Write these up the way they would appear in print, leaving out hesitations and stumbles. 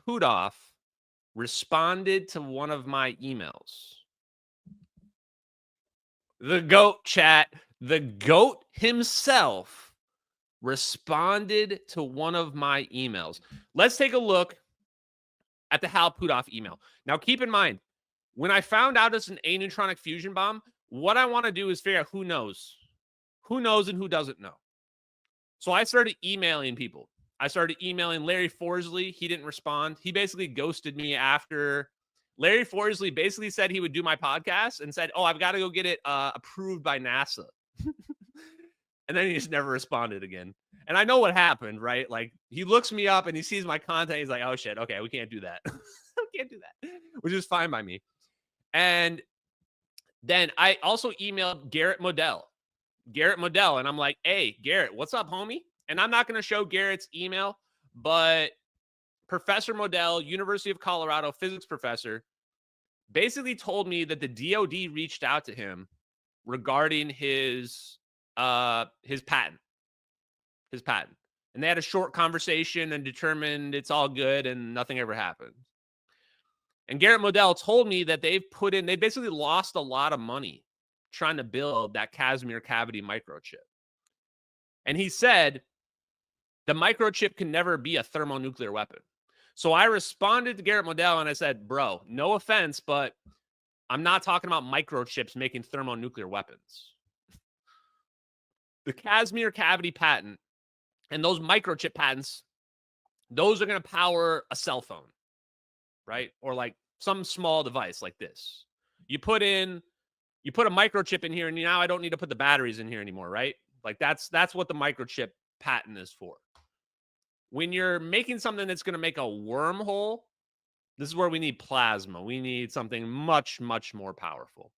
Puthoff responded to one of my emails. The GOAT, chat. The GOAT himself responded to one of my emails. Let's take a look at the Hal Puthoff email. Now, keep in mind, when I found out it's an aneutronic fusion bomb, what I want to do is figure out who knows. Who knows and who doesn't know. So I started emailing people. I started emailing Larry Forsley. He didn't respond. He basically ghosted me after. Larry Forsley basically said he would do my podcast and said, oh, I've got to go get it approved by NASA. And then he just never responded again. And I know what happened, right? Like, he looks me up and he sees my content. He's like, oh, shit. Okay, we can't do that. We can't do that, which is fine by me. And then I also emailed Garrett Modell. And I'm like, hey, Garrett, what's up, homie? And I'm not going to show Garrett's email, but Professor Modell, University of Colorado physics professor, basically told me that the DOD reached out to him regarding his patent. And they had a short conversation and determined it's all good and nothing ever happened. And Garrett Modell told me that they basically lost a lot of money trying to build that Casimir cavity microchip. And he said the microchip can never be a thermonuclear weapon. So I responded to Garrett Modell and I said, bro, no offense, but I'm not talking about microchips making thermonuclear weapons. The Casimir cavity patent and those microchip patents, those are going to power a cell phone, right? Or like some small device like this. You put a microchip in here and now I don't need to put the batteries in here anymore, right? Like that's what the microchip patent is for. When you're making something that's going to make a wormhole, this is where we need plasma. We need something much, much more powerful.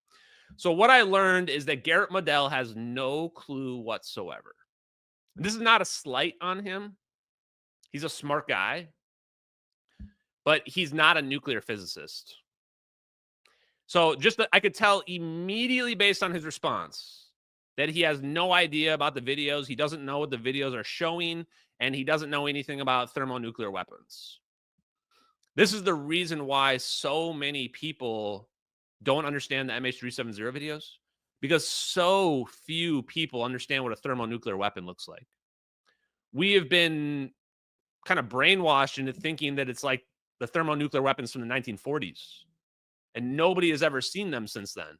So what I learned is that Garrett Modell has no clue whatsoever. This is not a slight on him. He's a smart guy, but he's not a nuclear physicist. So I could tell immediately based on his response that he has no idea about the videos. He doesn't know what the videos are showing, and he doesn't know anything about thermonuclear weapons. This is the reason why so many people don't understand the MH370 videos, because so few people understand what a thermonuclear weapon looks like. We have been kind of brainwashed into thinking that it's like the thermonuclear weapons from the 1940s, and nobody has ever seen them since then.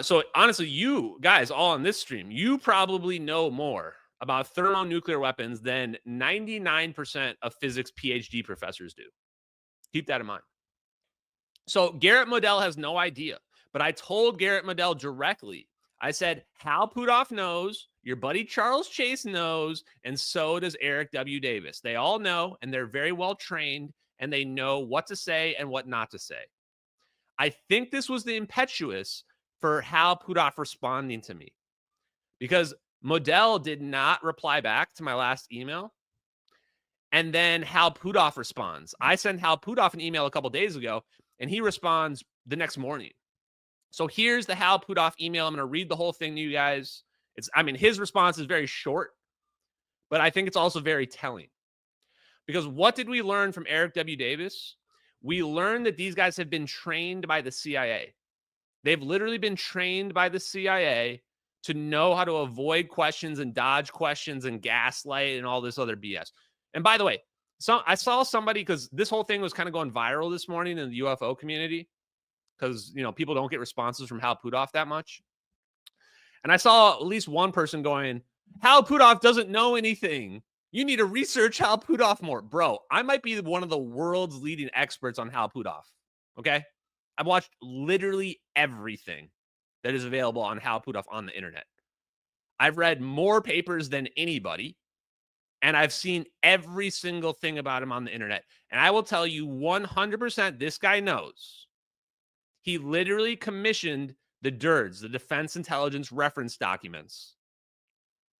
So honestly, you guys all on this stream, you probably know more about thermonuclear weapons than 99% of physics PhD professors do. Keep that in mind. So Garrett Modell has no idea, but I told Garrett Modell directly. I said, Hal Puthoff knows, your buddy Charles Chase knows, and so does Eric W. Davis. They all know, and they're very well trained, and they know what to say and what not to say. I think this was the impetus for Hal Puthoff responding to me, because Modell did not reply back to my last email. And then Hal Puthoff responds. I sent Hal Puthoff an email a couple days ago, and he responds the next morning. So here's the Hal Puthoff email. I'm going to read the whole thing to you guys. His response is very short, but I think it's also very telling. Because what did we learn from Eric W. Davis? We learned that these guys have been trained by the CIA. They've literally been trained by the CIA to know how to avoid questions and dodge questions and gaslight and all this other BS. And by the way, I saw somebody, because this whole thing was kind of going viral this morning in the UFO community, because, people don't get responses from Hal Puthoff that much. And I saw at least one person going, Hal Puthoff doesn't know anything. You need to research Hal Puthoff more. Bro, I might be one of the world's leading experts on Hal Puthoff. Okay? I've watched literally everything that is available on Hal Puthoff on the internet. I've read more papers than anybody, and I've seen every single thing about him on the internet. And I will tell you 100% this guy knows. He literally commissioned the DIRDs, the Defense Intelligence Reference Documents.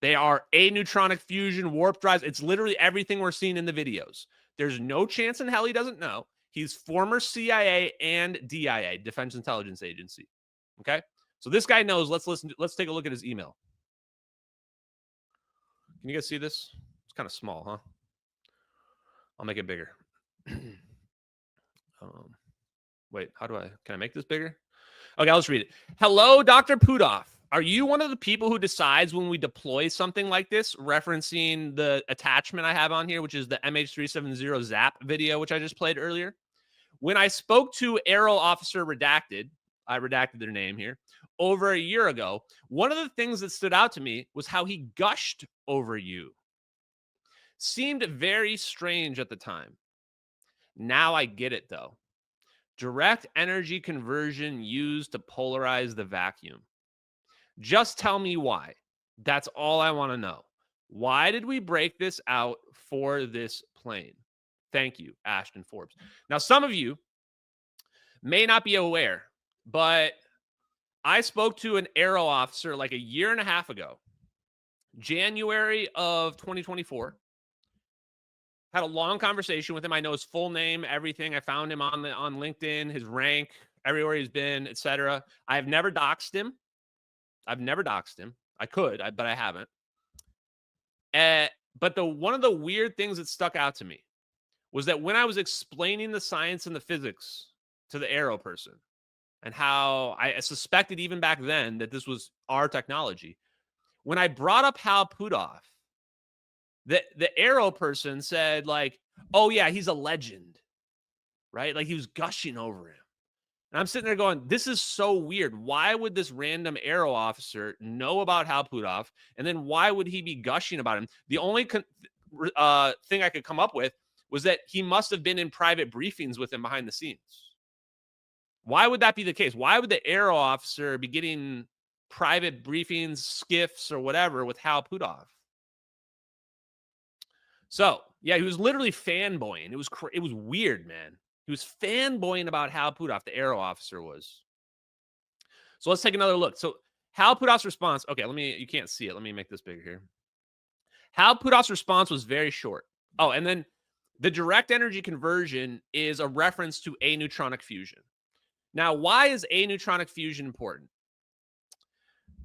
They are aneutronic fusion, warp drives. It's literally everything we're seeing in the videos. There's no chance in hell he doesn't know. He's former CIA and DIA, Defense Intelligence Agency. Okay? So this guy knows. Let's take a look at his email. Can you guys see this? It's kind of small, huh? I'll make it bigger. Wait, can I make this bigger? Okay, I'll just read it. Hello, Dr. Puthoff. Are you one of the people who decides when we deploy something like this, referencing the attachment I have on here, which is the MH370 Zap video, which I just played earlier? When I spoke to Aero Officer Redacted, I redacted their name here, over a year ago, one of the things that stood out to me was how he gushed over you. Seemed very strange at the time. Now I get it, though. Direct energy conversion used to polarize the vacuum. Just tell me why. That's all I want to know. Why did we break this out for this plane? Thank you, Ashton Forbes. Now, some of you may not be aware, but I spoke to an Aero officer like a year and a half ago, January of 2024. Had a long conversation with him. I know his full name, everything. I found him on LinkedIn, his rank, everywhere he's been, etc. I have never doxed him. I could, but I haven't. But one of the weird things that stuck out to me was that when I was explaining the science and the physics to the Aero person, and how I suspected even back then that this was our technology, when I brought up Hal Puthoff, the Aero person said, like, oh yeah, he's a legend, right? Like, he was gushing over him. And I'm sitting there going, this is so weird. Why would this random Aero officer know about Hal Puthoff? And then why would he be gushing about him? The only thing I could come up with was that he must have been in private briefings with him behind the scenes. Why would that be the case? Why would the Aero officer be getting private briefings, skiffs, or whatever with Hal Puthoff? So, yeah, he was literally fanboying. It was weird, man. He was fanboying about Hal Puthoff, the Aero officer was. So let's take another look. So Hal Puthoff's response, okay, you can't see it. Let me make this bigger here. Hal Puthoff's response was very short. Oh, and then the direct energy conversion is a reference to aneutronic fusion. Now, why is aneutronic fusion important?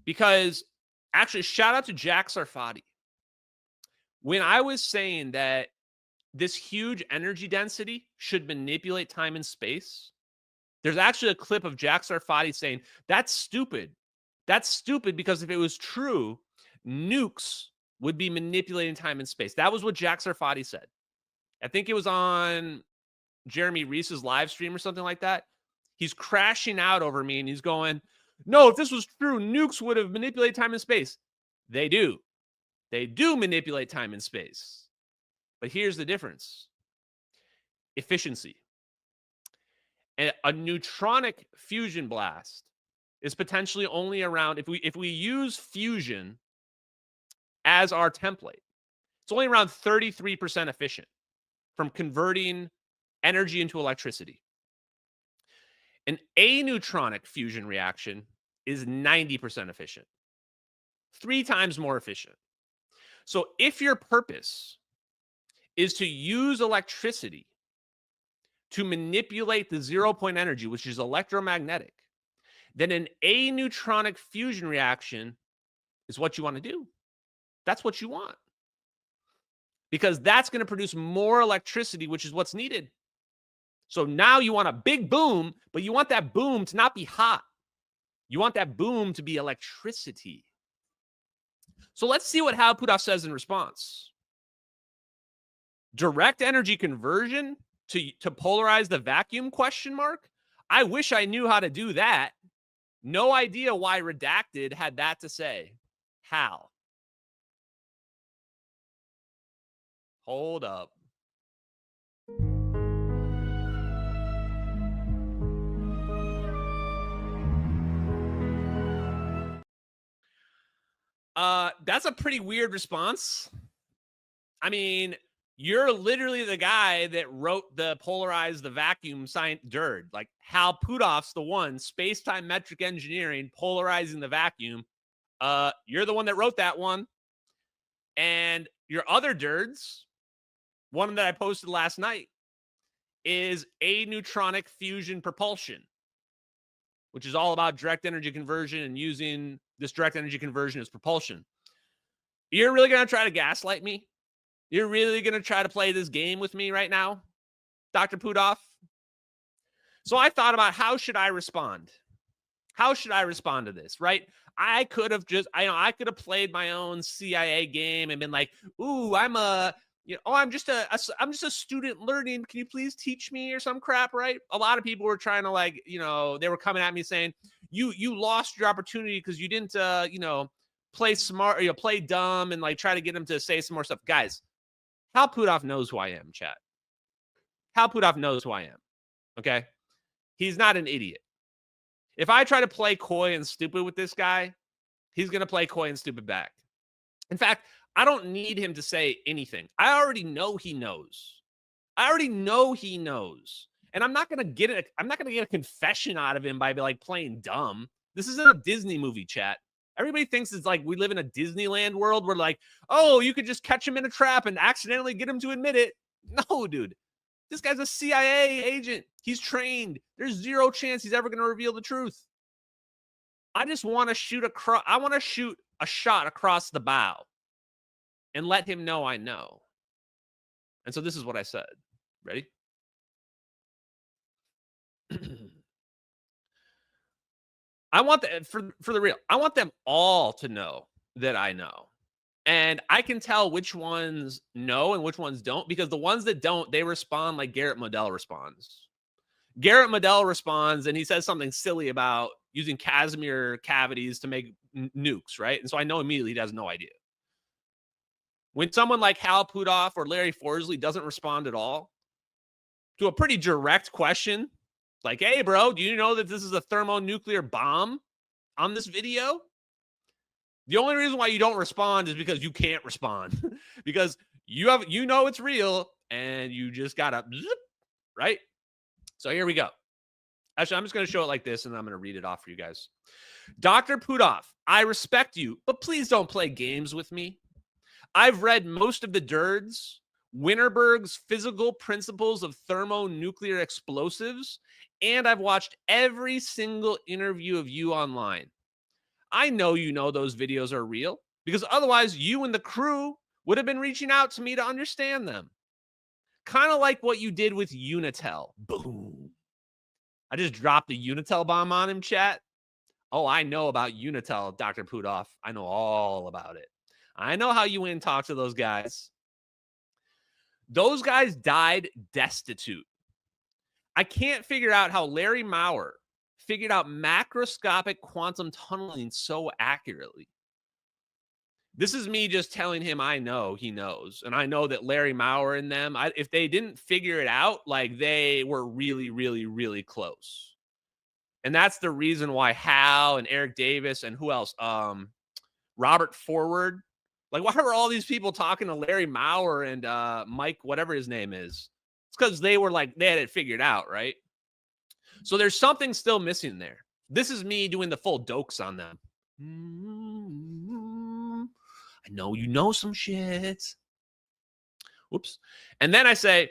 Because, actually, shout out to Jack Sarfati. When I was saying that this huge energy density should manipulate time and space, there's actually a clip of Jack Sarfati saying, that's stupid. That's stupid because if it was true, nukes would be manipulating time and space. That was what Jack Sarfati said. I think it was on Jeremy Reese's live stream or something like that. He's crashing out over me and he's going, no, if this was true, nukes would have manipulated time and space. They do. They do manipulate time and space. But here's the difference. Efficiency. And a neutronic fusion blast is potentially only around, if we use fusion as our template, it's only around 33% efficient from converting energy into electricity. An aneutronic fusion reaction is 90% efficient, 3 times more efficient. So if your purpose is to use electricity to manipulate the 0-point energy, which is electromagnetic, then an aneutronic fusion reaction is what you want to do. That's what you want. Because that's going to produce more electricity, which is what's needed. So now you want a big boom, but you want that boom to not be hot. You want that boom to be electricity. So let's see what Hal Puthoff says in response. Direct energy conversion to polarize the vacuum, ? I wish I knew how to do that. No idea why Redacted had that to say. Hal. Hold up. That's a pretty weird response. I mean, you're literally the guy that wrote the polarize the vacuum science dirt. Like, Hal Puthoff's the one, space-time metric engineering, polarizing the vacuum. You're the one that wrote that one. And your other dirds, one that I posted last night, is aneutronic fusion propulsion, which is all about direct energy conversion and using this direct energy conversion as propulsion. You're really going to try to gaslight me You're really going to try to play this game with me right now, Dr. Puthoff? So I thought about how should I respond? How should I respond to this, right? I could have just, I could have played my own CIA game and been like, "Ooh, I'm a, I'm just a student learning. Can you please teach me or some crap?" Right? A lot of people were trying to like, they were coming at me saying, "You lost your opportunity because you didn't, play smart or play dumb and like try to get him to say some more stuff." Guys, Hal Puthoff knows who I am, chat. Hal Puthoff knows who I am. Okay, he's not an idiot. If I try to play coy and stupid with this guy, he's going to play coy and stupid back. In fact, I don't need him to say anything. I already know he knows. I already know he knows. And I'm not going to get it. I'm not going to get a confession out of him by like playing dumb. This isn't a Disney movie, chat. Everybody thinks it's like we live in a Disneyland world where like, oh, you could just catch him in a trap and accidentally get him to admit it. No, dude. This guy's a CIA agent. He's trained. There's zero chance he's ever going to reveal the truth. I just want to shoot I want to shoot a shot across the bow and let him know I know. And so this is what I said. Ready? I want for the real. I want them all to know that I know. And I can tell which ones know and which ones don't, because the ones that don't, they respond like Garrett Modell responds. Garrett Modell responds and he says something silly about using Casimir cavities to make nukes, right? And so I know immediately he has no idea. When someone like Hal Puthoff or Larry Forsley doesn't respond at all to a pretty direct question, like, "Hey, bro, do you know that this is a thermonuclear bomb on this video?" The only reason why you don't respond is because you can't respond because you know it's real and you just gotta zip, right? So here we go. Actually, I'm just going to show it like this and I'm going to read it off for you guys. Dr. Puthoff, I respect you, but please don't play games with me. I've read most of the DIRDs, Winterberg's Physical Principles of Thermonuclear Explosives, and I've watched every single interview of you online. I know you know those videos are real because otherwise you and the crew would have been reaching out to me to understand them. Kind of like what you did with Unitel. Boom. I just dropped a Unitel bomb on him, chat. Oh, I know about Unitel, Dr. Puthoff. I know all about it. I know how you went and talked to those guys. Those guys died destitute. I can't figure out how Larry Maurer figured out macroscopic quantum tunneling so accurately. This is me just telling him I know he knows. And I know that Larry Maurer and them, if they didn't figure it out, like they were really, really, really close. And that's the reason why Hal and Eric Davis and who else? Robert Forward. Like, why were all these people talking to Larry Maurer and Mike, whatever his name is? It's because they were like, they had it figured out, right? So there's something still missing there. This is me doing the full dokes on them. I know you know some shit. Whoops. And then I say,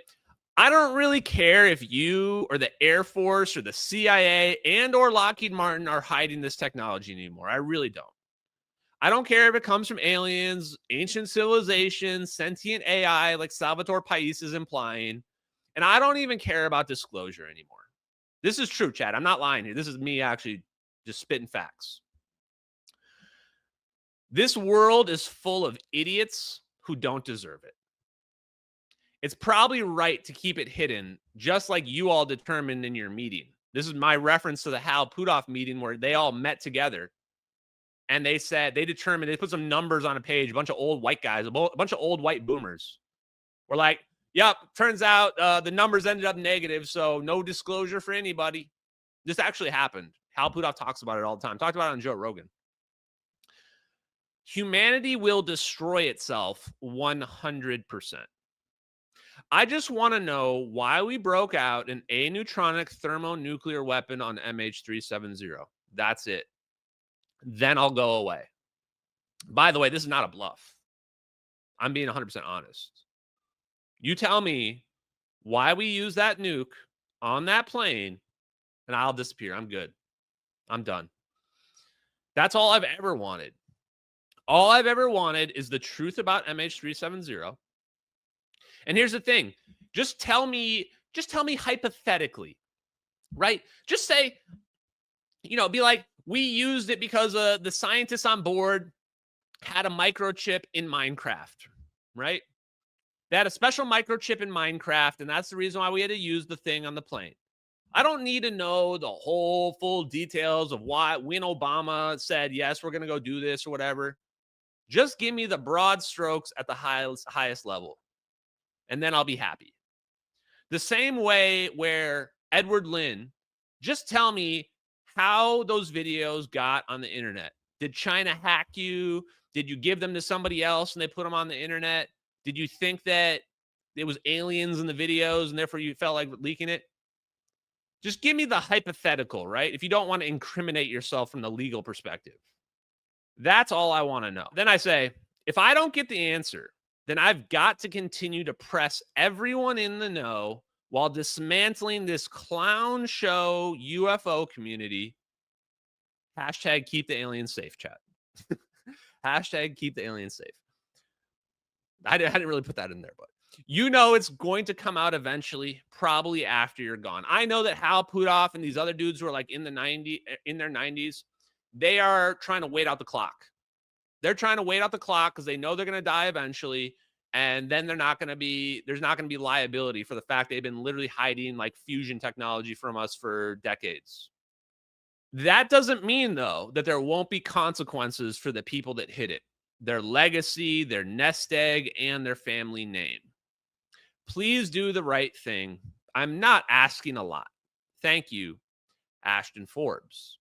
I don't really care if you or the Air Force or the CIA and or Lockheed Martin are hiding this technology anymore. I really don't. I don't care if it comes from aliens, ancient civilizations, sentient AI like Salvatore Pais is implying. And I don't even care about disclosure anymore. This is true, Chad. I'm not lying here. This is me actually just spitting facts. This world is full of idiots who don't deserve it. It's probably right to keep it hidden, just like you all determined in your meeting. This is my reference to the Hal Puthoff meeting where they all met together and they said, they determined, they put some numbers on a page, a bunch of old white guys, a bunch of old white boomers. We're like, yep, turns out the numbers ended up negative, so no disclosure for anybody. This actually happened. Hal Puthoff talks about it all the time. Talked about it on Joe Rogan. Humanity will destroy itself 100%. I just want to know why we broke out an aneutronic thermonuclear weapon on MH370. That's it. Then I'll go away. By the way, this is not a bluff. I'm being 100% honest. You tell me why we use that nuke on that plane, and I'll disappear. I'm good. I'm done. That's all I've ever wanted. All I've ever wanted is the truth about MH370. And here's the thing. Just tell me hypothetically, right? Just say, be like, we used it because the scientists on board had a microchip in Minecraft, right? They had a special microchip in Minecraft, and that's the reason why we had to use the thing on the plane. I don't need to know the whole full details of why when Obama said, yes, we're going to go do this or whatever. Just give me the broad strokes at the highest level, and then I'll be happy. The same way where Edward Lin, just tell me how those videos got on the internet. Did China hack you? Did you give them to somebody else and they put them on the internet? Did you think that it was aliens in the videos and therefore you felt like leaking it? Just give me the hypothetical, right? If you don't want to incriminate yourself from the legal perspective. That's all I want to know. Then I say, if I don't get the answer, then I've got to continue to press everyone in the know while dismantling this clown show UFO community. Hashtag keep the aliens safe, chat. Hashtag keep the aliens safe. I didn't really put that in there, but it's going to come out eventually, probably after you're gone. I know that Hal Puthoff and these other dudes who are like in their 90s, they are trying to wait out the clock. They're trying to wait out the clock because they know they're going to die eventually. And then there's not going to be liability for the fact they've been literally hiding like fusion technology from us for decades. That doesn't mean, though, that there won't be consequences for the people that hid it, their legacy, their nest egg, and their family name. Please do the right thing. I'm not asking a lot. Thank you, Ashton Forbes.